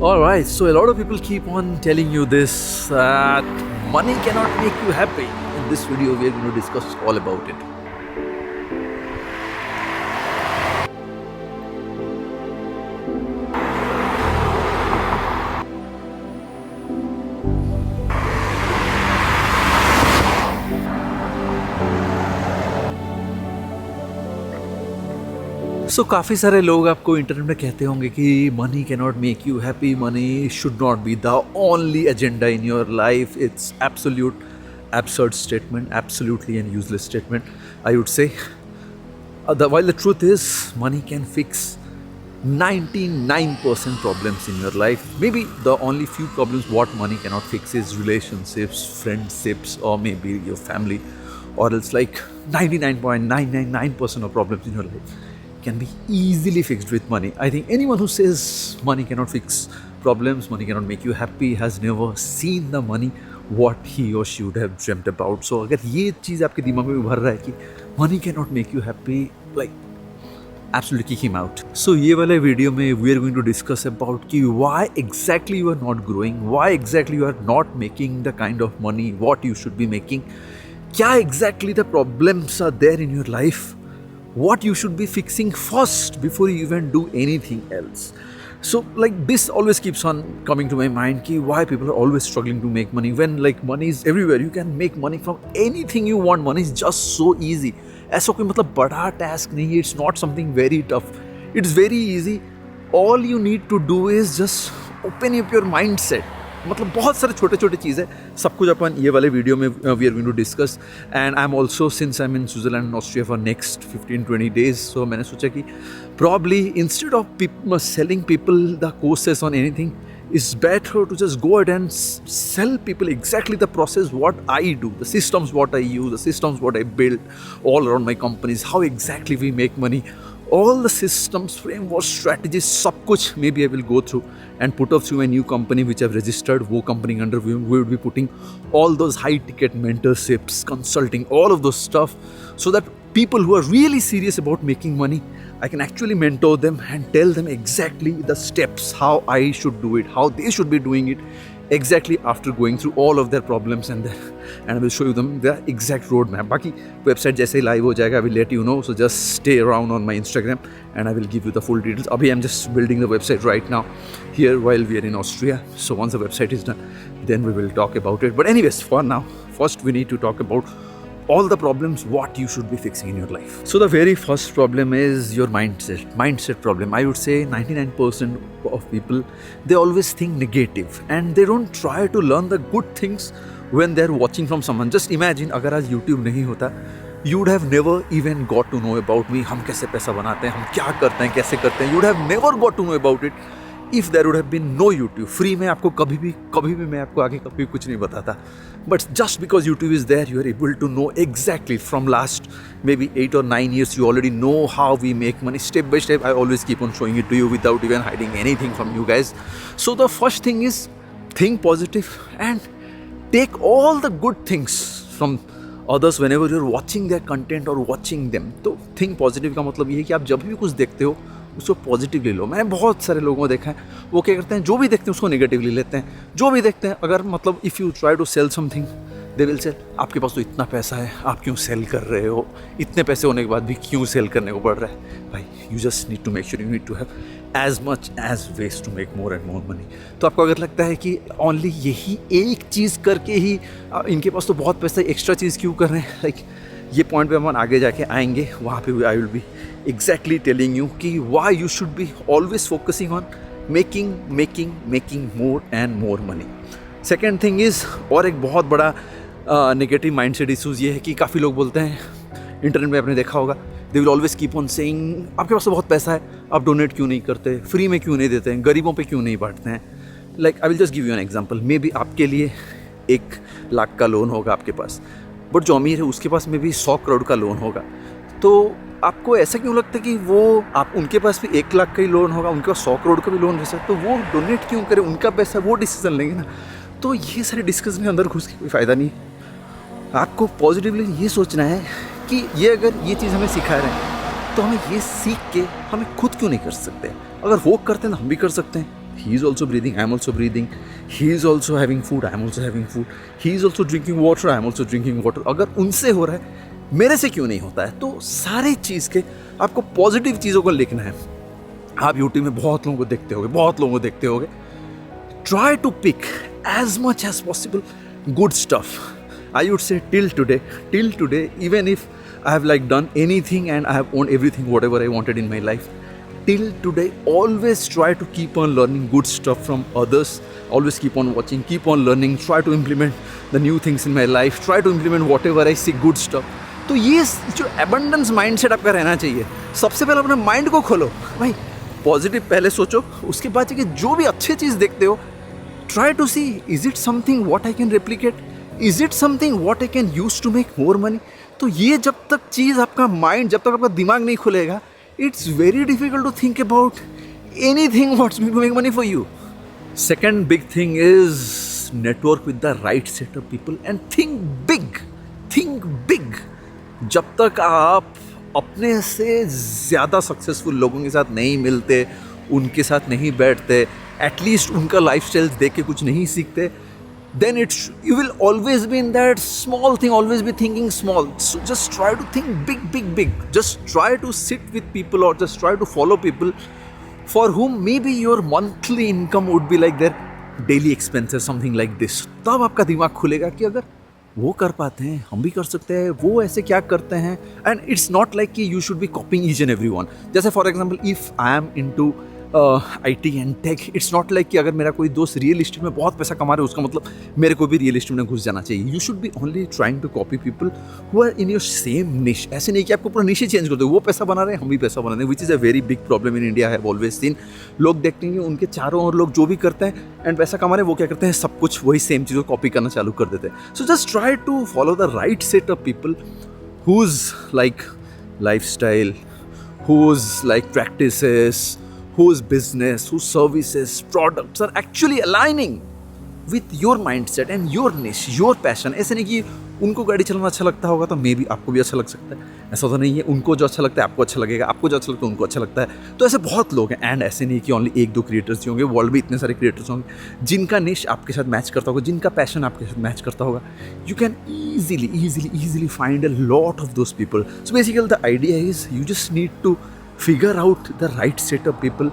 Alright, so a lot of people keep on telling you this that money cannot make you happy. In this video, we are going to discuss all about it. सो काफ़ी सारे लोग आपको internet में कहते होंगे कि money can not make you happy, money should not be the only agenda in your life. It's absolute absurd statement, absolutely an useless statement, I would say. While the truth is, money can fix 99% problems in your life. Maybe the only few problems what money cannot fix is relationships, friendships, or maybe your family, or else like 99.999% of problems in your life can be easily fixed with money. I think anyone who says money cannot fix problems, money cannot make you happy, has never seen the money what he or she would have dreamt about. So अगर ये चीज़ आपके दिमाग में उभर रहा है कि money cannot make you happy, like absolutely kick him out. So ये वाले वीडियो में we are going to discuss about कि why exactly you are not growing, why exactly you are not making the kind of money what you should be making, क्या exactly the problems are there in your life, what you should be fixing first before you even do anything else. So like this always keeps on coming to my mind ki why people are always struggling to make money when like money is everywhere. You can make money from anything you want. Money is just so easy. ऐसा कोई मतलब बड़ा task नहीं है. It's not something very tough. It's very easy. All you need to do is just open up your mindset. मतलब बहुत सारे छोटे छोटे चीज़ है, सब कुछ अपन ये वाले वीडियो में we are going to discuss. And I am also since I am in Switzerland and Austria for next 15-20 days. So मैंने सोचा कि probably instead of selling people the courses on anything, it's better to just go ahead and sell people exactly the process what I do, the systems what I use, the systems what I build all around my companies, how exactly we make money, all the systems, frameworks, strategies, सब कुछ maybe I will go through and put up through a new company which I've registered. वो company under we would be putting all those high ticket mentorships, consulting, all of those stuff, so that people who are really serious about making money, I can actually mentor them and tell them exactly the steps, how I should do it, how they should be doing it, exactly after going through all of their problems and I will show you them the exact roadmap. बाकी website जैसे ही live हो जाएगा I will let you know, so just stay around on my Instagram and I will give you the full details. अभी I'm just building the website right now here while we are in Austria. So once the website is done, then we will talk about it. But anyways, for now, first we need to talk about all the problems what you should be fixing in your life. So the very first problem is your mindset problem. I would say 99% of people, they always think negative and they don't try to learn the good things when they're watching from someone. Just imagine अगर आज YouTube नहीं होता, you would have never even got to know about me. हम कैसे पैसा बनाते हैं, हम क्या करते हैं, कैसे करते हैं, you would have never got to know about it if there would have been no YouTube. Free में आपको कभी भी मैं आपको आगे कभी कुछ नहीं बताता. But just because YouTube is there, you are able to know exactly from last maybe 8 or 9 years, you already know how we make money step by step. I always keep on showing it to you without even hiding anything from you guys. So the first thing is think positive and take all the good things from others whenever you're watching their content or watching them. तो think positive का मतलब ये है कि आप जब भी कुछ देखते हो उसको पॉजिटिवली लो. मैंने बहुत सारे लोगों को देखा है, वो क्या करते हैं, जो भी देखते हैं उसको नेगेटिवली लेते हैं. जो भी देखते हैं, अगर मतलब if you try to sell something, they will sell आपके पास तो इतना पैसा है, आप क्यों सेल कर रहे हो, इतने पैसे होने के बाद भी क्यों सेल करने को पड़ रहा है. भाई you just need to make sure you need to have as much as waste to make more and more money. तो आपको अगर लगता है कि ओनली यही एक चीज़ करके ही इनके पास तो बहुत पैसा है, एक्स्ट्रा चीज़ क्यों कर रहे हैं, लाइक ये पॉइंट पे हम आगे जाके आएंगे, वहाँ पे I will be exactly telling you कि why you should be always focusing on making more and more money. Second thing is, और एक बहुत बड़ा नेगेटिव माइंडसेट इशूज़ ये है कि काफ़ी लोग बोलते हैं, इंटरनेट में आपने देखा होगा, they will always keep on saying आपके पास तो बहुत पैसा है, आप डोनेट क्यों नहीं करते, फ्री में क्यों नहीं देते हैं, गरीबों पे क्यों नहीं बांटते हैं. Like I will just give you an example. May be आपके लिए 1 लाख का लोन होगा आपके पास, बट जो अमीर है उसके पास में भी 100 करोड़ का लोन होगा. तो आपको ऐसा क्यों लगता है कि वो आप उनके पास भी 1 लाख का ही लोन होगा, उनके पास 100 करोड़ का भी लोन रहता है, तो वो डोनेट क्यों करें, उनका पैसा वो डिसीजन लेंगे ना. तो ये सारे डिस्कशन के अंदर घुस के कोई फ़ायदा नहीं. आपको पॉजिटिवली ये सोचना है कि ये अगर ये चीज़ हमें सिखा रहे हैं तो हमें ये सीख के हमें खुद क्यों नहीं कर सकते. अगर वो करते हैं तो हम भी कर सकते हैं. he is also breathing, I am also breathing, he is also having food, I am also having food, he is also drinking water, I am also drinking water. अगर उनसे हो रहा है मेरे से क्यों नहीं होता है? तो सारी चीज़ के आपको पॉजिटिव चीज़ों को लिखना है. आप यूट्यूब में बहुत लोगों को देखते होगे. Try to pick as much as possible good stuff. I would say till today, even if I have like done anything and I have owned everything whatever I wanted in my life, till today always try to keep on learning good stuff from others. Always keep on watching, keep on learning, try to implement the new things in my life, try to implement whatever I see good stuff. तो ये जो abundance mindset आपका रहना चाहिए. सबसे पहले अपने mind को खोलो भाई, पॉजिटिव पहले सोचो, उसके बाद कि जो भी अच्छी चीज़ देखते हो, try to see, is it something what I can replicate? Is it something what I can use to make more money? तो ये जब तक चीज़ आपका माइंड, जब तक आपका दिमाग नहीं खुलेगा, it's very difficult to think about anything what's going to make money for you. Second big thing is network with the right set of people and think big. Think big. जब तक आप अपने से ज़्यादा सक्सेसफुल लोगों के साथ नहीं मिलते, उनके साथ नहीं बैठते, एटलीस्ट उनका लाइफस्टाइल देख के कुछ नहीं सीखते, then you will always be in that small thing, always be thinking small. So just try to think big. Just try to sit with people or just try to follow people for whom maybe your monthly income would be like their daily expenses, something like this. तब आपका दिमाग खुलेगा कि अगर वो कर पाते हैं हम भी कर सकते हैं, वो ऐसे क्या करते हैं. एंड इट्स नॉट लाइक कि you should be copying each and every one. जैसे for example if I am into IT and tech, it's not like कि अगर मेरा कोई दोस्त रियल इस्टेट में बहुत पैसा कमा रहा है उसका मतलब मेरे को भी रियल इस्टेट में घुस जाना चाहिए. You should be only trying to copy people who are in your same niche. ऐसे नहीं कि आपको पूरा निश चेंज कर दो, वो पैसा बना रहे हैं हम भी पैसा बना रहे हैं, which is a very big problem in India. Have always seen. लोग देखते हैं उनके चारों ओर लोग जो भी करते हैं एंड पैसा कमा रहे हैं, वो क्या करते हैं, सब कुछ वही सेम चीज़ को कॉपी करना चालू कर देते हैं. So just try to follow the right set of people whose like lifestyle, whose like practices, whose business, whose services, products are actually aligning with your mindset and your niche, your passion. ऐसे नहीं कि उनको गाड़ी चलाना अच्छा लगता होगा तो मे बी आपको भी अच्छा लग सकता है, ऐसा तो नहीं है. उनको जो अच्छा लगता है आपको अच्छा लगेगा, आपको जो अच्छा लगता है उनको अच्छा लगता है. तो ऐसे बहुत लोग हैं. एंड ऐसे नहीं कि ओनली एक दो क्रिएटर्स ही होंगे, वर्ल्ड में इतने सारे क्रिएटर्स होंगे जिनका निश आपके साथ मैच करता होगा, जिनका पैशन आपके साथ मैच करता होगा. You can easily find a lot of those people. So basically the idea is you just need to figure out the right set of people,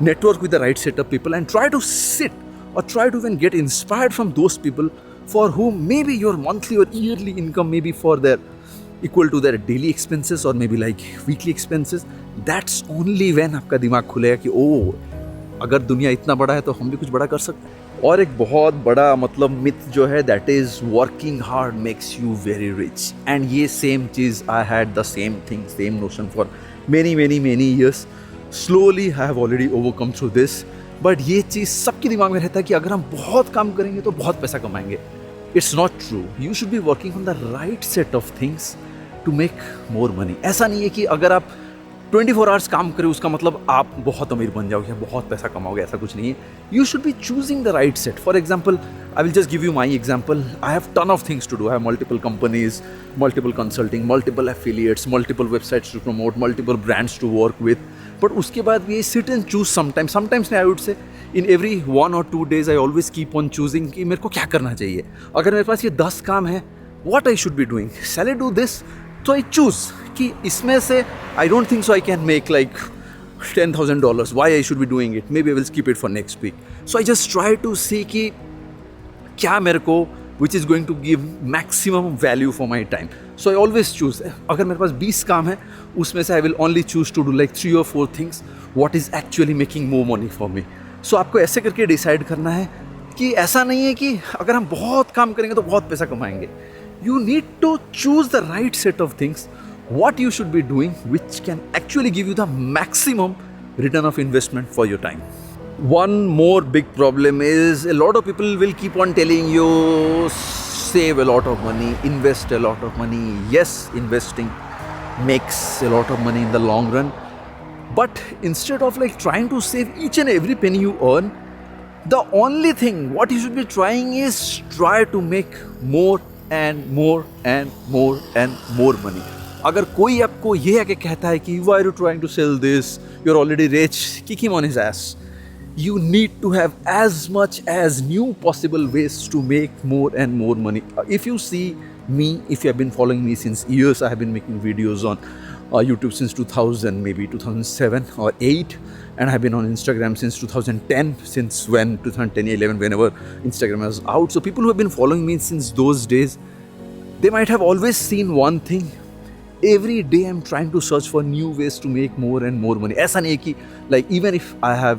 network with the right set of people and try to sit or try to even get inspired from those people for whom maybe your monthly or yearly income may be for their equal to their daily expenses or maybe like weekly expenses. That's only when आपका दिमाग खुलेगा कि ओ अगर दुनिया इतना बड़ा है तो हम भी कुछ बड़ा कर सकते हैं. और एक बहुत बड़ा मतलब मिथ जो है that is working hard makes you very rich. And ये सेम चीज़ I had the same thing, same notion for many years. Slowly I have already overcome through this. But ये चीज़ सबके दिमाग में रहता है कि अगर हम बहुत काम करेंगे तो बहुत पैसा कमाएंगे. It's not true. You should be working on the right set of things to make more money. ऐसा नहीं है कि अगर आप 24 आवर्स काम करें उसका मतलब आप बहुत अमीर बन जाओगे या बहुत पैसा कमाओगे, ऐसा कुछ नहीं है. You should be choosing the right set. For example, I will just give you my example. I have ton of things to do. I have multiple companies, multiple consulting, multiple affiliates, multiple websites to promote, multiple brands to work with. But उसके बाद भी sit and choose sometimes. Sometimes I would say in every 1 or 2 days I always keep on choosing कि मेरे को क्या करना चाहिए. अगर मेरे पास ये 10 काम है, what I should be doing? Shall I do this? So I choose कि इसमें से I don't think so I can make like $10,000. Why I should be doing it? Maybe I will skip it for next week. So I just try to see कि क्या मेरे को which is going to give maximum value for my time. So I always choose. अगर मेरे पास 20 काम है उसमें से I will only choose to do like 3 or 4 things what is actually making more money for me. So आपको ऐसे करके decide करना है कि ऐसा नहीं है कि अगर हम बहुत काम करेंगे तो बहुत पैसा कमाएंगे. You need to choose the right set of things, what you should be doing, which can actually give you the maximum return of investment for your time. One more big problem is a lot of people will keep on telling you save a lot of money, invest a lot of money. Yes, investing makes a lot of money in the long run. But instead of like trying to save each and every penny you earn, the only thing what you should be trying is try to make more and more money. अगर कोई आपको ये आके कहता है कि why are you trying to sell this, you're already rich, kick him on his ass. you need to have as much as new possible ways to make more and more money. If you see me, if you have been following me since years, I have been making videos on YouTube since 2000, maybe 2007 or 8, and I have been on Instagram since 2010, since when 2010, 11, whenever Instagram was out. So people who have been following me since those days, they might have always seen one thing. Every day I'm trying to search for new ways to make more and more money. ऐसा नहीं कि like even if I have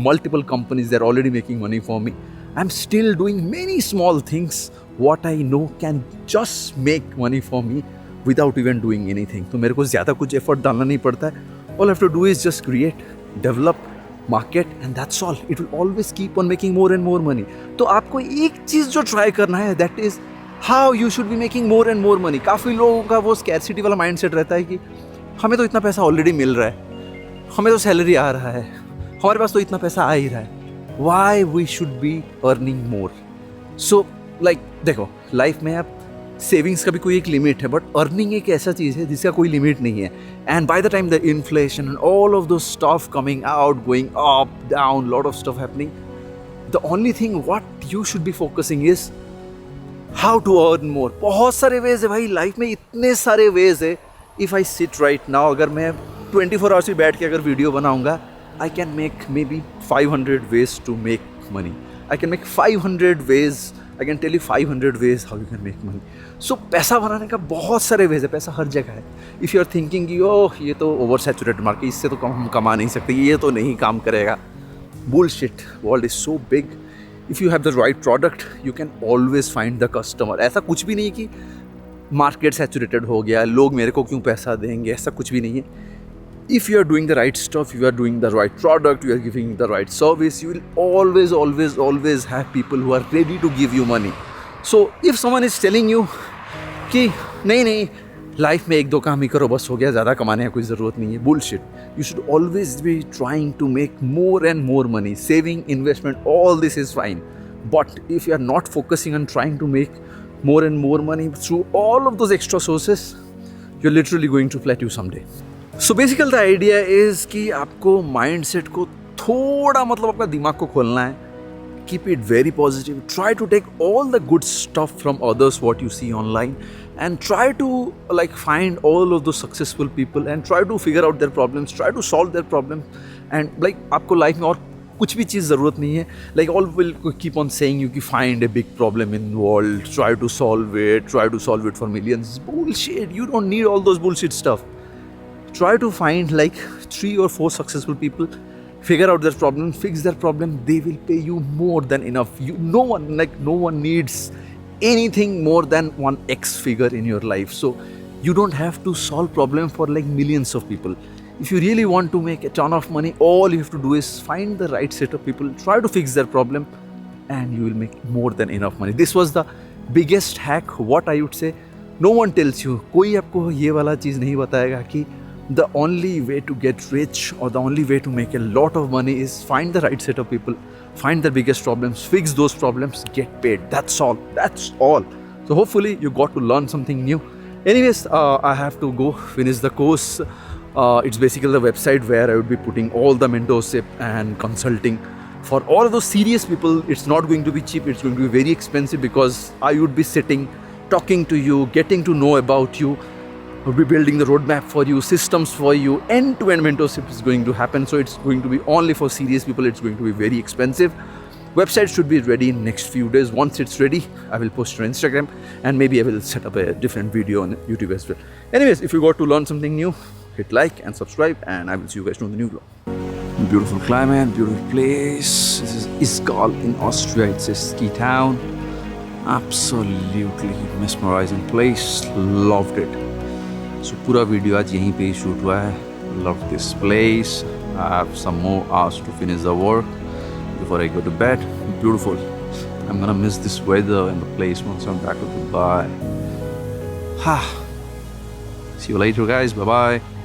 multiple companies that are already making money for me, I'm still doing many small things what I know can just make money for me without even doing anything. तो मेरे को ज़्यादा कुछ effort डालना नहीं पड़ता है. All I have to do is just create, develop, market, and that's all. It will always keep on making more and more money. तो आपको एक चीज़ जो try करना है, that is how you should be making more and more money. काफ़ी लोगों का वो स्कैरसिटी वाला माइंड सेट रहता है कि हमें तो इतना पैसा ऑलरेडी मिल रहा है, हमें तो सैलरी आ रहा है, हमारे पास तो इतना पैसा आ ही रहा है, why we should be earning more. So like देखो, लाइफ में आप सेविंग्स का भी कोई एक लिमिट है, बट अर्निंग एक ऐसा चीज़ है जिसका कोई लिमिट नहीं है. And by the time the inflation and all of those stuff coming out, going up down, lot of stuff happening, the only thing what you should be focusing is how to earn more. बहुत सारे veg है भाई, life में इतने सारे veg है. If I sit right now, अगर मैं 24 आवर्स भी बैठ के अगर वीडियो बनाऊंगा, I can make maybe 500 ways to make money. I can make 500 ways, I can tell you 500 ways how you can make money. So पैसा बनाने का बहुत सारे वेज है, पैसा हर जगह है. इफ़ यू आर थिंकिंग कि ओह ये तो ओवर सैचुरेटेड मार्केट, इससे तो हम कमा नहीं सकते, ये तो नहीं काम करेगा, bullshit. World is so big. If you have the right product, you can always find the customer. ऐसा कुछ भी नहीं कि मार्केट सैचुरेटेड हो गया, लोग मेरे को क्यों पैसा देंगे, ऐसा कुछ भी नहीं है. If you are doing the right stuff, you are doing the right product, you are giving the right service, you will always always always have people who are ready to give you money. So if someone is telling you कि नहीं नहीं life में एक दो काम ही करो बस हो गया, ज़्यादा कमाने की कोई ज़रूरत नहीं है, bullshit. You should always be trying to make more and more money. Saving, investment, all this is fine, but if you are not focusing on trying to make more and more money through all of those extra sources, you're literally going to plateau someday. So basically the idea is कि आपको mindset को थोड़ा, मतलब आपका दिमाग को खोलना है. Keep it very positive. Try to take all the good stuff from others what you see online, and try to like find all of those successful people and try to figure out their problems, try to solve their problems. And like आपको life में और कुछ भी चीज़ ज़रूरत नहीं है. Like all will keep on saying you कि find a big problem in world, try to solve it for millions. Bullshit. You don't need all those bullshit stuff. Try to find like 3 or 4 successful people, figure out their problem, fix their problem. They will pay you more than enough. No one needs anything more than 1x figure in your life. So you don't have to solve problem for like millions of people. If you really want to make a ton of money, all you have to do is find the right set of people, try to fix their problem, and you will make more than enough money. This was the biggest hack, what I would say. No one tells you, कोई आपको ये वाला चीज़ नहीं बताएगा कि the only way to get rich or the only way to make a lot of money is find the right set of people, find the biggest problems, fix those problems, get paid. That's all. So hopefully you got to learn something new. Anyways, I have to go finish the course. It's basically the website where I would be putting all the mentorship and consulting for all of those serious people. It's not going to be cheap, it's going to be very expensive, because I would be sitting, talking to you, getting to know about you, we'll be building the roadmap for you, systems for you, end-to-end mentorship is going to happen. So it's going to be only for serious people. It's going to be very expensive. Website should be ready in next few days. Once it's ready, I will post it on Instagram, and maybe I will set up a different video on YouTube as well. Anyways, if you got to learn something new, hit like and subscribe, and I will see you guys in the new vlog. Beautiful climate, beautiful place. This is Iskal in Austria. It's a ski town. Absolutely mesmerizing place. Loved it. So पूरा video आज यहीं पे shoot हुआ है. Love this place. I have some more hours to finish the work before I go to bed. Beautiful. I'm gonna miss this weather and the place once I'm back to Dubai. See you later, guys. Bye bye.